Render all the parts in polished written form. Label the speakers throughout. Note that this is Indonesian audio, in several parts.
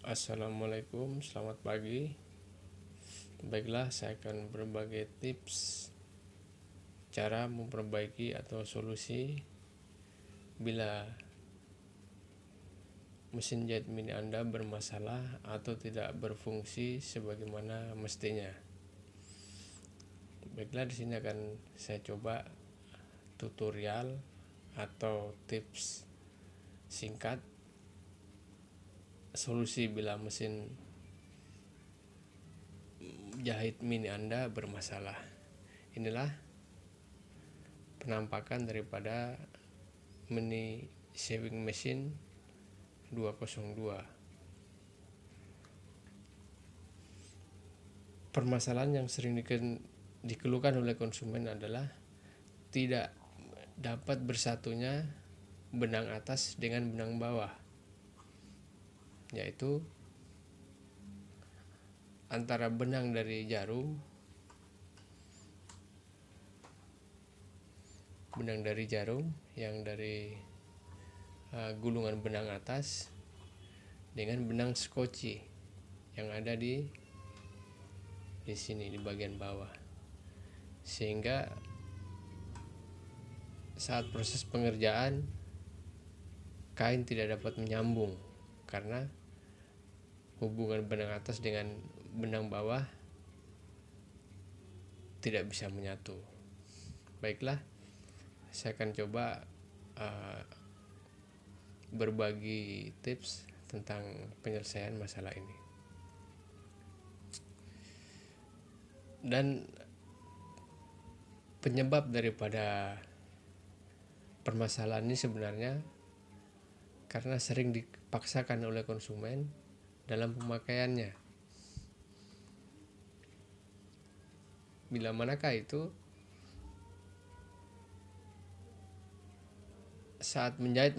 Speaker 1: Assalamualaikum, selamat pagi. Baiklah, saya akan berbagi tips cara memperbaiki atau solusi bila mesin jahit mini Anda bermasalah atau tidak berfungsi sebagaimana mestinya. Baiklah, di sini akan saya coba tutorial atau tips singkat solusi bila mesin jahit mini Anda bermasalah. Inilah penampakan daripada mini sewing machine 202. Permasalahan yang sering dikeluhkan oleh konsumen adalah tidak dapat bersatunya benang atas dengan benang bawah, yaitu antara benang dari jarum yang dari gulungan benang atas dengan benang skoci yang ada di sini di bagian bawah, sehingga saat proses pengerjaan kain tidak dapat menyambung karena hubungan benang atas dengan benang bawah tidak bisa menyatu. Baiklah, saya akan coba berbagi tips tentang penyelesaian masalah ini. Dan penyebab daripada permasalahan ini sebenarnya karena sering dipaksakan oleh konsumen dalam pemakaiannya. Bila manakah itu saat menjahit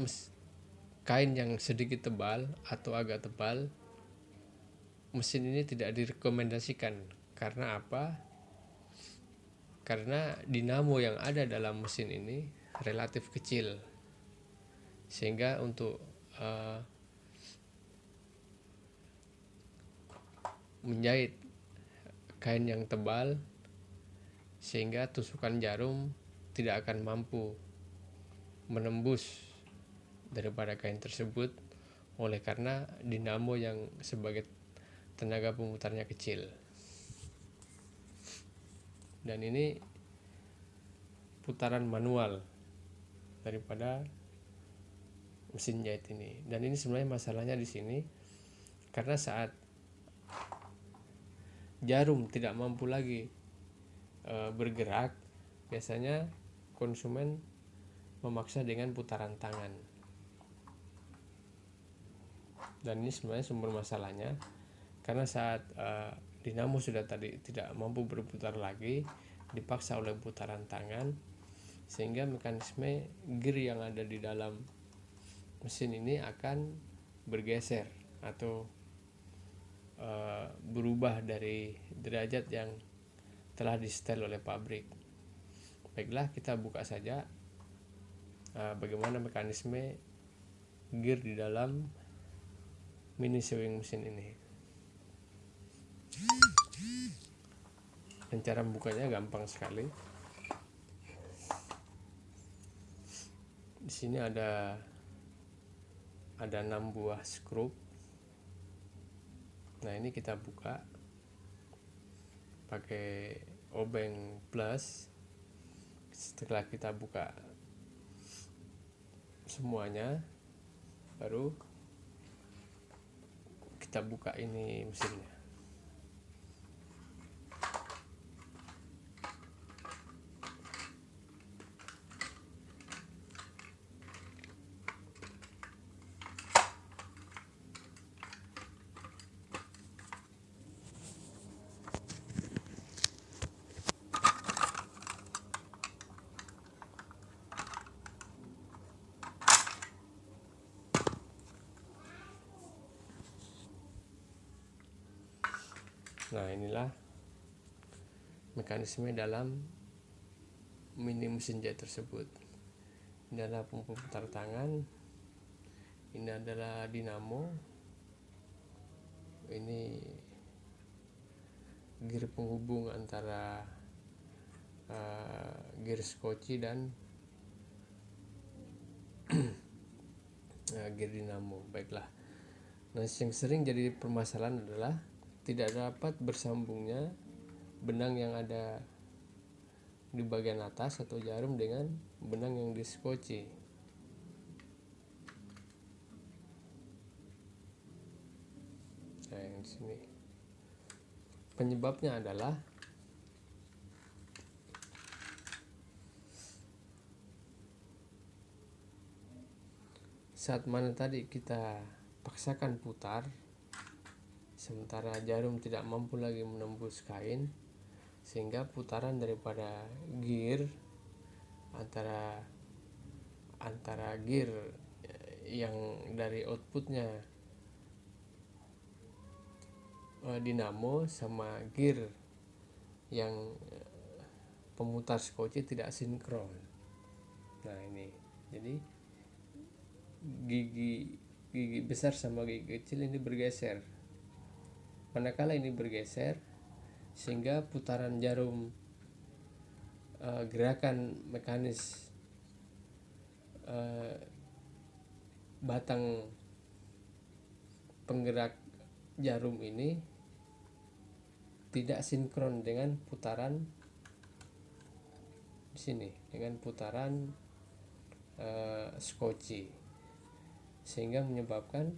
Speaker 1: kain yang sedikit tebal atau agak tebal, mesin ini tidak direkomendasikan. Karena apa? Karena dinamo yang ada dalam mesin ini relatif kecil, sehingga untuk menjahit kain yang tebal, sehingga tusukan jarum tidak akan mampu menembus daripada kain tersebut, oleh karena dinamo yang sebagai tenaga pemutarnya kecil. Dan ini putaran manual daripada mesin jahit ini. Dan ini sebenarnya masalahnya di sini karena saat jarum tidak mampu lagi bergerak, biasanya konsumen memaksa dengan putaran tangan. Dan ini sebenarnya sumber masalahnya karena saat dinamo sudah tadi tidak mampu berputar lagi, dipaksa oleh putaran tangan, sehingga mekanisme gear yang ada di dalam mesin ini akan bergeser atau berubah dari derajat yang telah disetel oleh pabrik. Baiklah, kita buka saja bagaimana mekanisme gear di dalam mini sewing mesin ini. Dan cara membukanya gampang sekali. Di sini ada 6 buah skrup. Nah, ini kita buka pakai obeng plus. Setelah kita buka semuanya, baru kita buka ini mesinnya. Nah, inilah mekanisme dalam mini mesin jahit tersebut. Ini adalah pemutar tangan, ini adalah dinamo, ini gear penghubung antara gear skoci dan gear dinamo. Baiklah. Nah, yang sering jadi permasalahan adalah tidak dapat bersambungnya benang yang ada di bagian atas atau jarum dengan benang yang diskoci. Nah, yang di sini penyebabnya adalah saat mana tadi kita paksakan putar, sementara jarum tidak mampu lagi menembus kain, sehingga putaran daripada gear antara gear yang dari outputnya dinamo sama gear yang pemutar skoci tidak sinkron. Nah, ini jadi gigi besar sama gigi kecil ini bergeser. Manakala ini bergeser, sehingga putaran jarum gerakan mekanis batang penggerak jarum ini tidak sinkron dengan putaran di sini, dengan putaran skoci, sehingga menyebabkan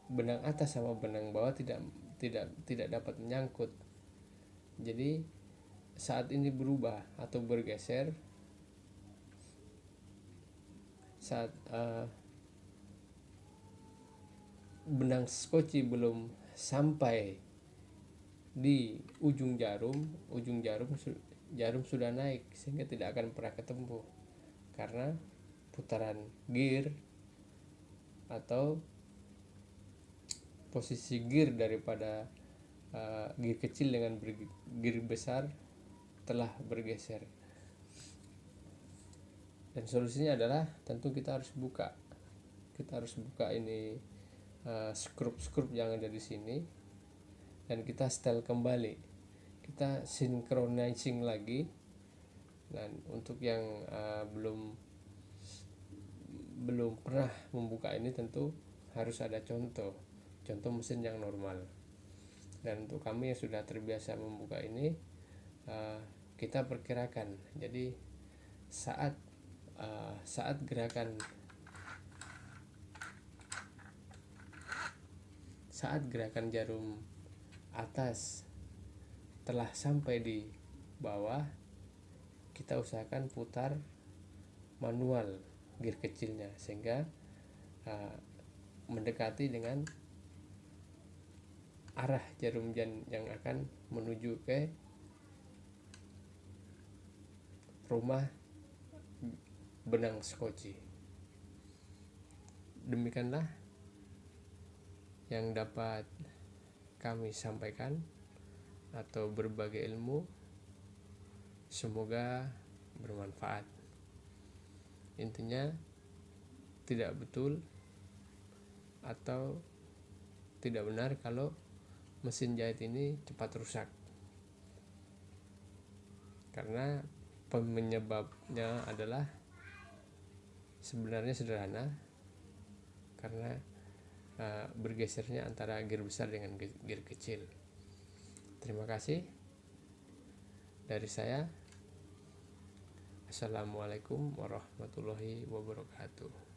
Speaker 1: benang atas sama benang bawah tidak dapat menyangkut. Jadi saat ini berubah atau bergeser, saat benang skoci belum sampai di ujung jarum sudah naik, sehingga tidak akan pernah ketemu karena putaran gear atau posisi gear daripada gear kecil dengan gear besar telah bergeser. Dan solusinya adalah tentu kita harus buka ini skrup yang ada di sini, dan kita setel kembali, kita synchronizing lagi. Dan untuk yang belum pernah membuka ini, tentu harus ada contoh mesin yang normal. Dan untuk kami yang sudah terbiasa membuka ini, kita perkirakan, jadi saat gerakan jarum atas telah sampai di bawah, kita usahakan putar manual gear kecilnya, sehingga mendekati dengan arah jarum yang akan menuju ke rumah benang skoci. Demikianlah yang dapat kami sampaikan atau berbagi ilmu, semoga bermanfaat. Intinya tidak betul atau tidak benar kalau mesin jahit ini cepat rusak, karena penyebabnya adalah sebenarnya sederhana, karena bergesernya antara gear besar dengan gear kecil. Terima kasih dari saya. Assalamualaikum warahmatullahi wabarakatuh.